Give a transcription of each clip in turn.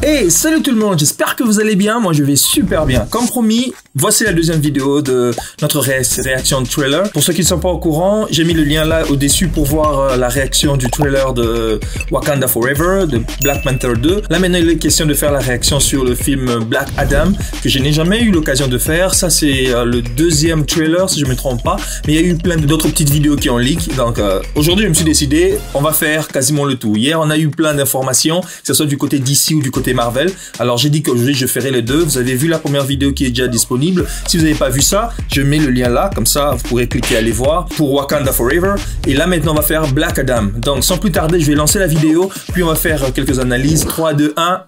Hey, salut tout le monde, j'espère que vous allez bien, moi je vais super bien. Comme promis, voici la deuxième vidéo de notre réaction de trailer. Pour ceux qui ne sont pas au courant, j'ai mis le lien là au-dessus pour voir la réaction du trailer de Wakanda Forever, de Black Panther 2. Là maintenant il est question de faire la réaction sur le film Black Adam, que je n'ai jamais eu l'occasion de faire. Ça c'est le deuxième trailer si je ne me trompe pas, mais il y a eu plein d'autres petites vidéos qui ont leak. Donc aujourd'hui je me suis décidé, on va faire quasiment le tout. Hier on a eu plein d'informations, que ce soit du côté DC ou du côté Marvel. Alors j'ai dit qu'aujourd'hui je ferai les deux. Vous avez vu la première vidéo qui est déjà disponible. Si vous n'avez pas vu ça, je mets le lien là, comme ça vous pourrez cliquer aller voir pour Wakanda Forever. Et là maintenant on va faire Black Adam. Donc sans plus tarder, je vais lancer la vidéo, puis on va faire quelques analyses. 3, 2, 1,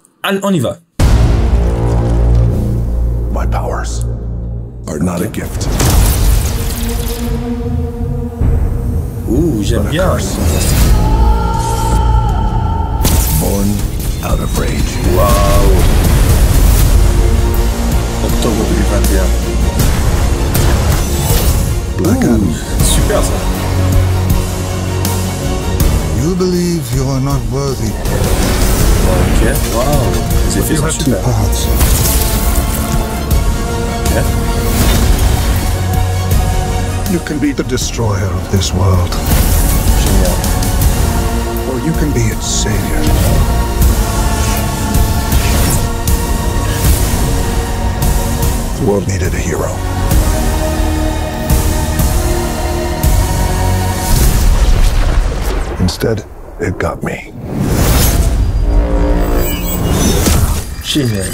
on y va. My powers are not a gift. Ouh, j'aime bien. Born out of rage. Waouh. Octobre 2021. Black Adam. Super ça. You believe you are not worthy. Ok, waouh. Les effets You sont have two super. paths. Ok. You can be the destroyer of this world, Génial. or you can be its savior. The world needed a hero. Instead, it got me. Génial.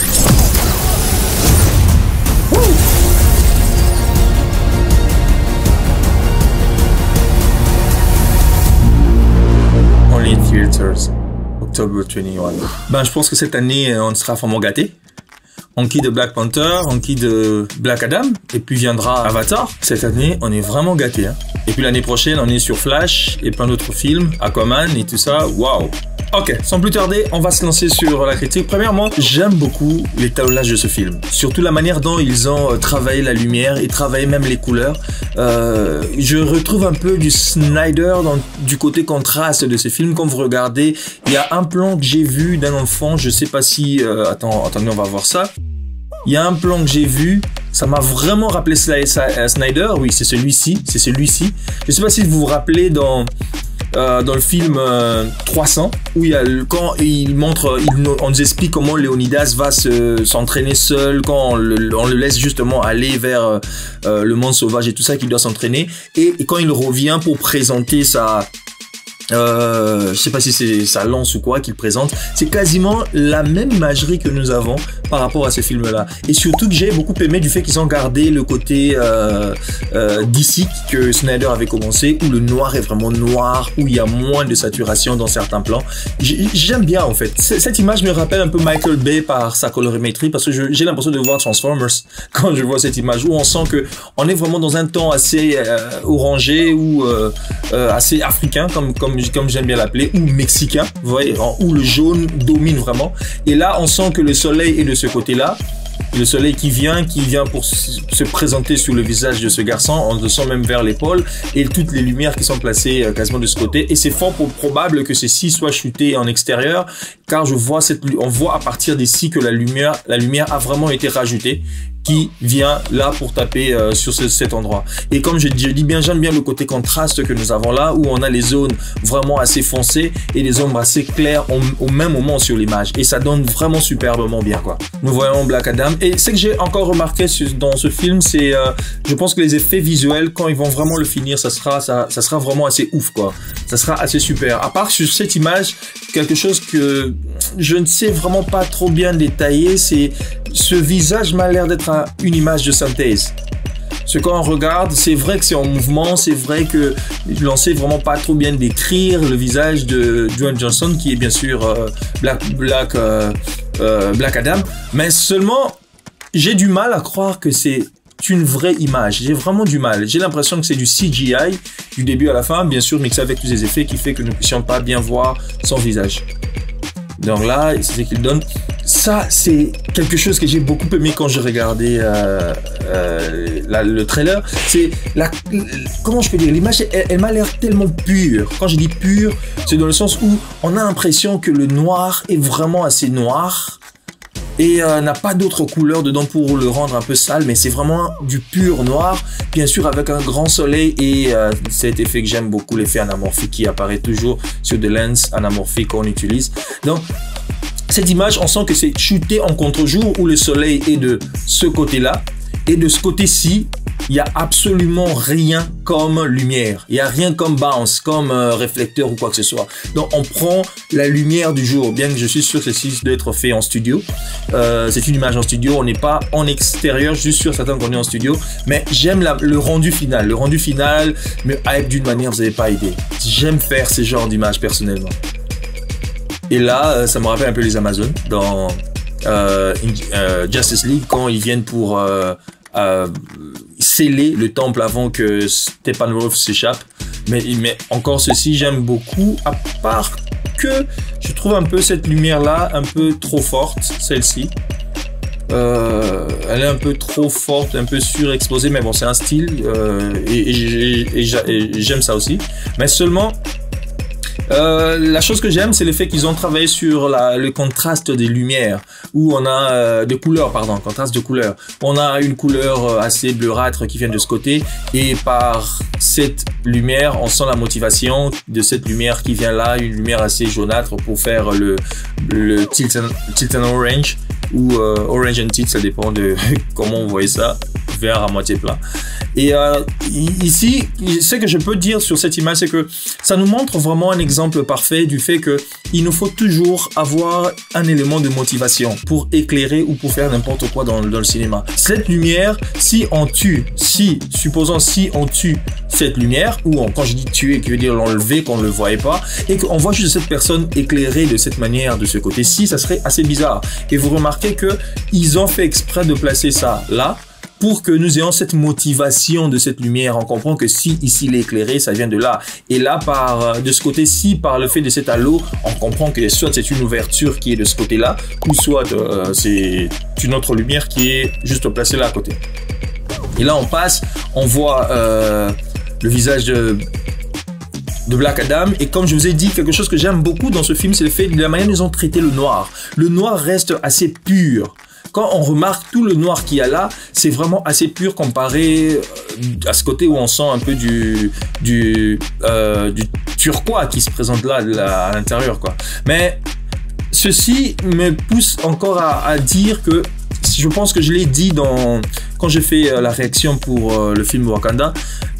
Only Theaters, October 21. Ben, je pense que cette année, on sera vraiment gâtés. On quitte de Black Panther, on quitte de Black Adam, et puis viendra Avatar. Cette année, on est vraiment gâtés. Hein. Et puis l'année prochaine, on est sur Flash et plein d'autres films, Aquaman et tout ça. Waouh! Ok, sans plus tarder, on va se lancer sur la critique. Premièrement, j'aime beaucoup l'étalonnage de ce film. Surtout la manière dont ils ont travaillé la lumière et travaillé même les couleurs. Je retrouve un peu du Snyder du côté contraste de ces films. Comme vous regardez, il y a un plan que j'ai vu d'un enfant, je sais pas si... attendez, on va voir ça. Il y a un plan que j'ai vu, ça m'a vraiment rappelé Snyder. Oui, c'est celui-ci, Je sais pas si vous vous rappelez dans le film 300 où quand il montre, on nous explique comment Léonidas va s'entraîner seul, quand on le laisse justement aller vers le monde sauvage et tout ça, qu'il doit s'entraîner, et quand il revient pour présenter je sais pas si c'est sa lance ou quoi qu'il présente, c'est quasiment la même imagerie que nous avons par rapport à ce film là, et surtout que j'ai beaucoup aimé du fait qu'ils ont gardé le côté DC que Snyder avait commencé, où le noir est vraiment noir, où il y a moins de saturation dans certains plans. J'aime bien en fait, cette image me rappelle un peu Michael Bay par sa colorimétrie, parce que j'ai l'impression de voir Transformers quand je vois cette image, où on sent que on est vraiment dans un ton assez orangé ou assez africain comme j'aime bien l'appeler, ou mexicain, vous voyez, où le jaune domine vraiment. Et là, on sent que le soleil est de ce côté-là. Le soleil qui vient pour se présenter sur le visage de ce garçon, on le sent même vers l'épaule, et toutes les lumières qui sont placées quasiment de ce côté. Et c'est fort probable que ceci soit shooté en extérieur, car on voit à partir d'ici que la lumière a vraiment été rajoutée, qui vient là pour taper sur cet endroit. Et comme je dis bien, j'aime bien le côté contraste que nous avons là, où on a les zones vraiment assez foncées et les ombres assez claires au même moment sur l'image. Et ça donne vraiment superbement bien, quoi. Nous voyons Black Adam. Et ce que j'ai encore remarqué dans ce film, c'est, je pense que les effets visuels, quand ils vont vraiment le finir, ça sera vraiment assez ouf, quoi. Ça sera assez super. À part sur cette image, quelque chose que je ne sais vraiment pas trop bien détailler, c'est ce visage m'a l'air d'être une image de synthèse. Ce qu'on regarde, c'est vrai que c'est en mouvement, c'est vrai que l'on sait vraiment pas trop bien décrire le visage de Dwayne Johnson, qui est bien sûr Black Adam, mais seulement j'ai du mal à croire que c'est une vraie image. J'ai vraiment du mal. J'ai l'impression que c'est du CGI du début à la fin, bien sûr mixé avec tous les effets qui fait que nous ne puissions pas bien voir son visage. Donc là, c'est ce qu'il donne. ça, c'est quelque chose que j'ai beaucoup aimé quand j'ai regardé le trailer. C'est comment je peux dire, l'image, elle m'a l'air tellement pure. Quand je dis pure, c'est dans le sens où on a l'impression que le noir est vraiment assez noir et n'a pas d'autre couleur dedans pour le rendre un peu sale, mais c'est vraiment du pur noir, bien sûr avec un grand soleil et cet effet que j'aime beaucoup, l'effet anamorphique qui apparaît toujours sur des lenses anamorphiques qu'on utilise. Donc cette image, on sent que c'est shooté en contre-jour où le soleil est de ce côté-là et de ce côté-ci, il n'y a absolument rien comme lumière. Il n'y a rien comme bounce, comme réflecteur ou quoi que ce soit. Donc on prend la lumière du jour, bien que je suis sûr que ceci doit être fait en studio. C'est une image en studio, on n'est pas en extérieur, je suis sûr certain qu'on est en studio. Mais j'aime le rendu final. Le rendu final me hype d'une manière, vous n'avez pas idée. J'aime faire ce genre d'image personnellement. Et là, ça me rappelle un peu les Amazones dans Justice League quand ils viennent pour sceller le temple avant que Steppenwolf s'échappe. Mais encore ceci, j'aime beaucoup, à part que je trouve un peu cette lumière-là un peu trop forte, celle-ci. Elle est un peu trop forte, un peu surexposée, mais bon, c'est un style et j'aime ça aussi. Mais seulement, la chose que j'aime, c'est le fait qu'ils ont travaillé sur le contraste des lumières, où on a de couleurs, pardon, contraste de couleurs. On a une couleur assez bleurâtre qui vient de ce côté, et par cette lumière, on sent la motivation de cette lumière qui vient là, une lumière assez jaunâtre pour faire le tilt and orange, ou orange and tilt, ça dépend de comment on voit ça, vert à moitié plein. Et ici, ce que je peux dire sur cette image, c'est que ça nous montre vraiment un exemple parfait du fait que il nous faut toujours avoir un élément de motivation pour éclairer ou pour faire n'importe quoi dans le cinéma. Cette lumière, supposons si on tue cette lumière, ou quand je dis tuer, qui veut dire l'enlever, qu'on ne le voyait pas, et qu'on voit juste cette personne éclairée de cette manière, de ce côté-ci, ça serait assez bizarre. Et vous remarquez que ils ont fait exprès de placer ça là, pour que nous ayons cette motivation de cette lumière. On comprend que si ici il est éclairé, ça vient de là. Et là, de ce côté-ci, par le fait de cet halo, on comprend que soit c'est une ouverture qui est de ce côté-là, ou soit c'est une autre lumière qui est juste placée là à côté. Et là, on voit le visage de Black Adam, et comme je vous ai dit, quelque chose que j'aime beaucoup dans ce film, c'est le fait de la manière dont ils ont traité le noir. Le noir reste assez pur. Quand on remarque tout le noir qu'il y a là, c'est vraiment assez pur comparé à ce côté où on sent un peu du turquois qui se présente là à l'intérieur, quoi. Mais ceci me pousse encore à dire que, je pense que je l'ai dit quand j'ai fait la réaction pour le film Wakanda,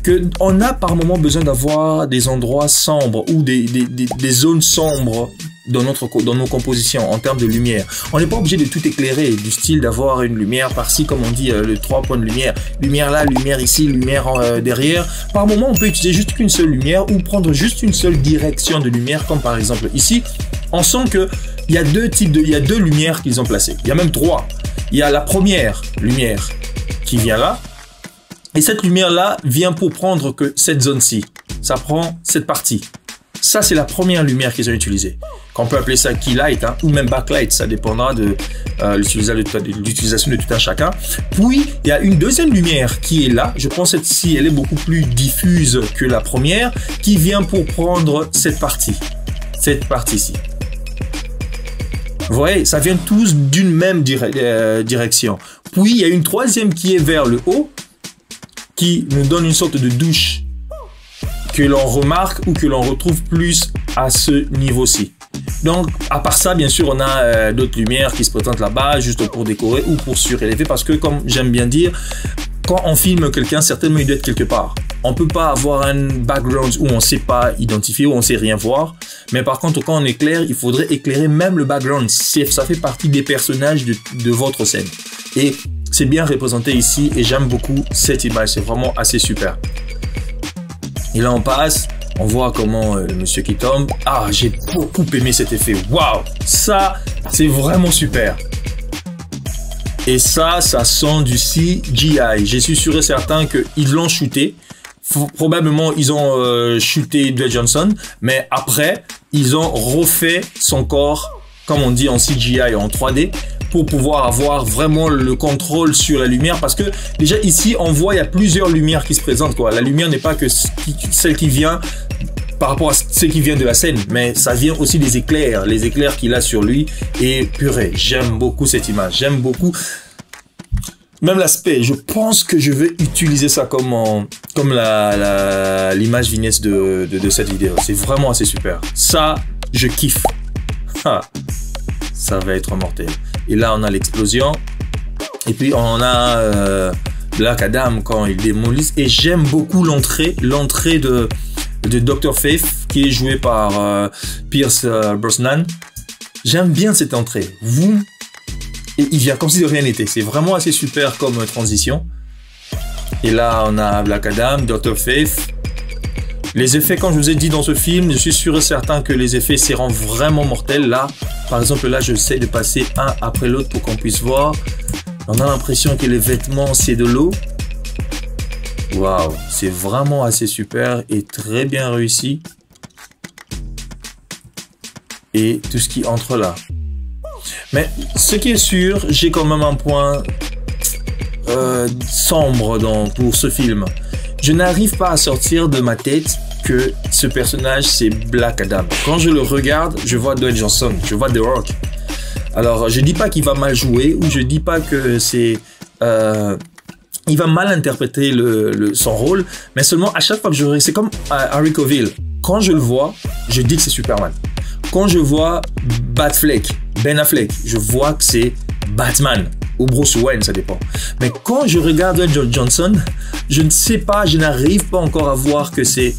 qu'on a par moment besoin d'avoir des endroits sombres ou des zones sombres dans nos compositions en termes de lumière. On n'est pas obligé de tout éclairer, du style d'avoir une lumière par-ci, comme on dit, le 3 points de lumière. Lumière là, lumière ici, lumière derrière. Par moment, on peut utiliser juste qu'une seule lumière ou prendre juste une seule direction de lumière, comme par exemple ici. On sent que il y a deux lumières qu'ils ont placées. Il y a même 3. Il y a la première lumière qui vient là. Et cette lumière-là vient pour prendre que cette zone-ci. Ça prend cette partie. Ça, c'est la première lumière qu'ils ont utilisée. Qu'on peut appeler ça keylight, ou même backlight, ça dépendra de l'utilisation de tout un chacun. Puis, il y a une deuxième lumière qui est là. Je pense que celle-ci, elle est beaucoup plus diffuse que la première, qui vient pour prendre cette partie. Cette partie-ci. Vous voyez, ça vient tous d'une même direction. Puis, il y a une troisième qui est vers le haut, qui nous donne une sorte de douche que l'on remarque ou que l'on retrouve plus à ce niveau-ci. Donc, à part ça, bien sûr, on a d'autres lumières qui se présentent là-bas, juste pour décorer ou pour surélever, parce que, comme j'aime bien dire, quand on filme quelqu'un, certainement il doit être quelque part. On ne peut pas avoir un background où on ne sait pas identifier, où on ne sait rien voir. Mais par contre, quand on éclaire, il faudrait éclairer même le background. Ça fait partie des personnages de votre scène. Et c'est bien représenté ici et j'aime beaucoup cette image. C'est vraiment assez super. Et là, on passe. On voit comment le monsieur qui tombe. Ah, j'ai beaucoup aimé cet effet. Waouh! Ça, c'est vraiment super. Et ça sent du CGI. Je suis sûr et certain qu'ils l'ont shooté. Probablement, ils ont shooté Dwayne Johnson. Mais après, ils ont refait son corps, comme on dit en CGI, en 3D, pour pouvoir avoir vraiment le contrôle sur la lumière, parce que déjà ici on voit il y a plusieurs lumières qui se présentent quoi. La lumière n'est pas que celle qui vient par rapport à ce qui vient de la scène, mais ça vient aussi des éclairs, les éclairs qu'il a sur lui. Et purée, j'aime beaucoup cette image, j'aime beaucoup même l'aspect. Je pense que je vais utiliser ça comme l'image vignette de cette vidéo. C'est vraiment assez super. Ça, je kiffe. Ha, ça va être mortel. Et là, on a l'explosion. Et puis, on a Black Adam quand il démolit. Et j'aime beaucoup l'entrée de Dr. Faith, qui est joué par Pierce Brosnan. J'aime bien cette entrée. Et il vient comme si de rien n'était. C'est vraiment assez super comme transition. Et là, on a Black Adam, Dr. Faith. Les effets, comme je vous ai dit dans ce film, je suis sûr et certain que les effets seront vraiment mortels. Là, par exemple, là, j'essaie de passer un après l'autre pour qu'on puisse voir. On a l'impression que les vêtements, c'est de l'eau. Waouh, c'est vraiment assez super et très bien réussi. Et tout ce qui entre là. Mais ce qui est sûr, j'ai quand même un point sombre pour ce film. Je n'arrive pas à sortir de ma tête que ce personnage, c'est Black Adam. Quand je le regarde, je vois Dwayne Johnson, je vois The Rock. Alors, je dis pas qu'il va mal jouer, ou je dis pas que c'est... il va mal interpréter son rôle, mais seulement à chaque fois que c'est comme Harry Cavill. Quand je le vois, je dis que c'est Superman. Quand je vois Ben Affleck, je vois que c'est Batman ou Bruce Wayne, ça dépend. Mais quand je regarde Dwayne Johnson, je ne sais pas, je n'arrive pas encore à voir que c'est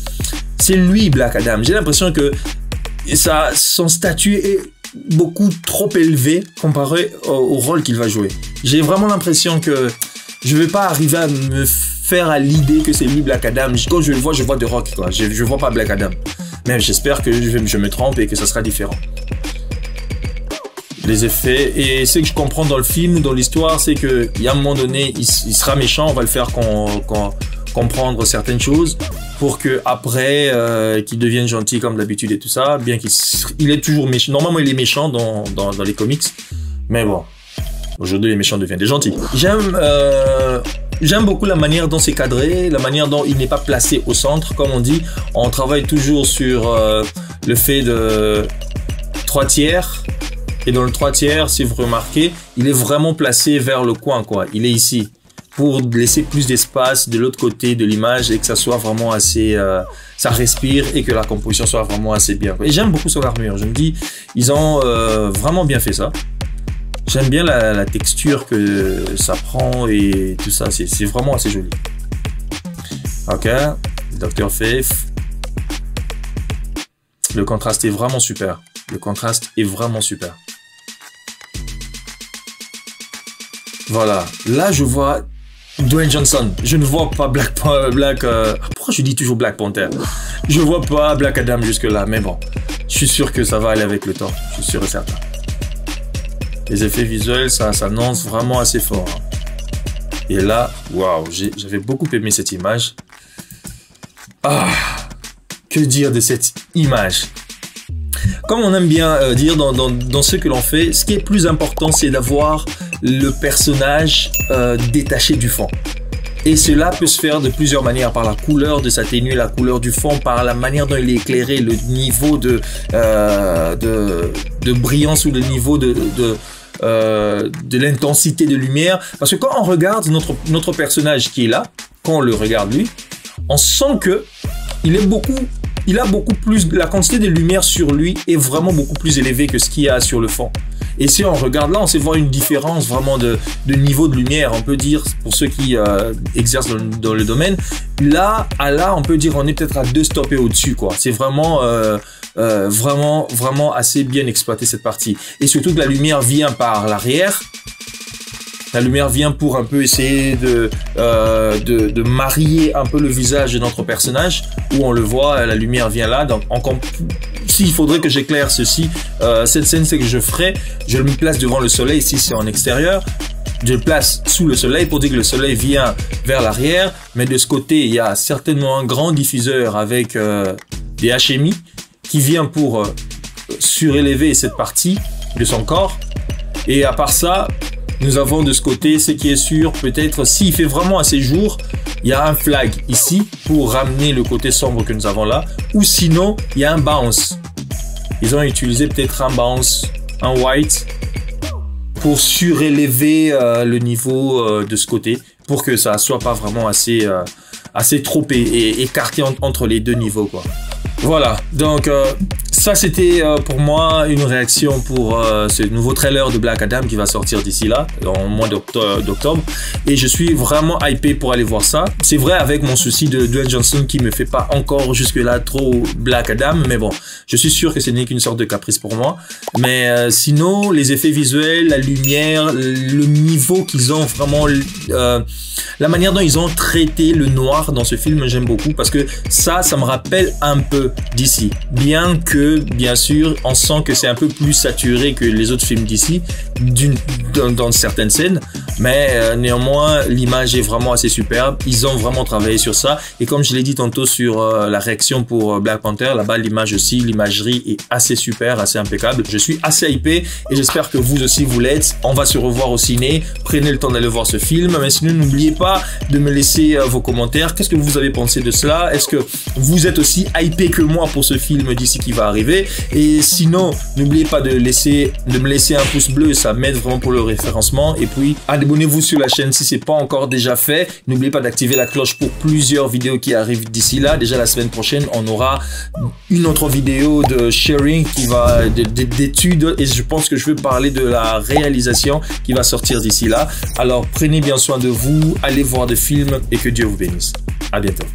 lui Black Adam. J'ai l'impression que son statut est beaucoup trop élevé comparé au rôle qu'il va jouer. J'ai vraiment l'impression que je vais pas arriver à me faire à l'idée que c'est lui Black Adam. Quand je le vois, je vois The Rock, quoi. Je vois pas Black Adam. Mais j'espère que je me trompe et que ça sera différent. Les effets, et ce que je comprends dans le film, dans l'histoire, c'est que il y a un moment donné, il sera méchant, on va le faire comprendre certaines choses pour que après qu'il devienne gentil comme d'habitude et tout ça, bien qu'il est toujours méchant. Normalement, il est méchant dans les comics, mais bon, aujourd'hui les méchants deviennent des gentils. J'aime beaucoup la manière dont c'est cadré, la manière dont il n'est pas placé au centre, comme on dit. On travaille toujours sur le fait de 3 tiers. Et dans le 3 tiers, si vous remarquez, il est vraiment placé vers le coin, quoi. Il est ici pour laisser plus d'espace de l'autre côté de l'image et que ça soit vraiment assez, ça respire et que la composition soit vraiment assez bien. Et j'aime beaucoup son armure. Je me dis, ils ont vraiment bien fait ça. J'aime bien la texture que ça prend et tout ça. C'est vraiment assez joli. Ok, Dr. Faith. Le contraste est vraiment super. Le contraste est vraiment super. Voilà, là je vois Dwayne Johnson. Je ne vois pas pourquoi je dis toujours Black Panther? Je vois pas Black Adam jusque là, mais bon, je suis sûr que ça va aller avec le temps. Je suis sûr et certain. Les effets visuels, ça s'annonce vraiment assez fort. Et là, waouh, j'avais beaucoup aimé cette image. Ah, que dire de cette image? Comme on aime bien dire dans ce que l'on fait, ce qui est plus important, c'est d'avoir le personnage détaché du fond. Et cela peut se faire de plusieurs manières, par la couleur de sa tenue, la couleur du fond, par la manière dont il est éclairé, le niveau de brillance ou le niveau de l'intensité de lumière. Parce que quand on regarde notre personnage qui est là, quand on le regarde lui, on sent que il a beaucoup plus, la quantité de lumière sur lui est vraiment beaucoup plus élevée que ce qu'il y a sur le fond. Et si on regarde là, on sait voir une différence vraiment de niveau de lumière. On peut dire, pour ceux qui exercent dans le domaine, là, on peut dire on est peut-être à 2 stops et au-dessus, quoi. C'est vraiment, vraiment assez bien exploité cette partie. Et surtout que la lumière vient par l'arrière. La lumière vient pour un peu essayer de marier un peu le visage de notre personnage, où on le voit, la lumière vient là. Donc, s'il faudrait que j'éclaire ceci, cette scène, c'est que je me place devant le soleil, si c'est en extérieur, je le place sous le soleil pour dire que le soleil vient vers l'arrière, mais de ce côté, il y a certainement un grand diffuseur avec des HMI qui vient pour surélever cette partie de son corps. Et à part ça, nous avons de ce côté, ce qui est sûr, peut-être s'il fait vraiment assez jour, il y a un flag ici pour ramener le côté sombre que nous avons là, ou sinon il y a un bounce. Ils ont utilisé peut-être un bounce, un white, pour surélever le niveau de ce côté, pour que ça soit pas vraiment assez trop écarté entre les deux niveaux, quoi. Voilà, donc ça c'était pour moi une réaction pour ce nouveau trailer de Black Adam qui va sortir d'ici là, en mois d'octobre. Et je suis vraiment hypé pour aller voir ça. C'est vrai avec mon souci de Dwayne Johnson qui me fait pas encore jusque là trop Black Adam, mais bon, je suis sûr que ce n'est qu'une sorte de caprice pour moi. Mais sinon, les effets visuels, la lumière, le niveau qu'ils ont vraiment, la manière dont ils ont traité le noir dans ce film, j'aime beaucoup parce que ça me rappelle un peu d'ici. Bien que, bien sûr, on sent que c'est un peu plus saturé que les autres films d'ici dans certaines scènes, mais néanmoins, l'image est vraiment assez superbe. Ils ont vraiment travaillé sur ça. Et comme je l'ai dit tantôt sur la réaction pour Black Panther, là-bas, l'image aussi, l'imagerie est assez super, assez impeccable. Je suis assez hypé et j'espère que vous aussi vous l'êtes. On va se revoir au ciné. Prenez le temps d'aller voir ce film. Mais sinon, n'oubliez pas de me laisser vos commentaires. Qu'est-ce que vous avez pensé de cela? Est-ce que vous êtes aussi hypé que moi pour ce film d'ici qui va arriver? Et sinon, n'oubliez pas de me laisser un pouce bleu, ça m'aide vraiment pour le référencement. Et puis, abonnez-vous sur la chaîne si c'est pas encore déjà fait. N'oubliez pas d'activer la cloche pour plusieurs vidéos qui arrivent d'ici là. Déjà la semaine prochaine, on aura une autre vidéo de sharing qui va d'études et je pense que je vais parler de la réalisation qui va sortir d'ici là. Alors, prenez bien soin de vous, allez voir des films et que Dieu vous bénisse. À bientôt.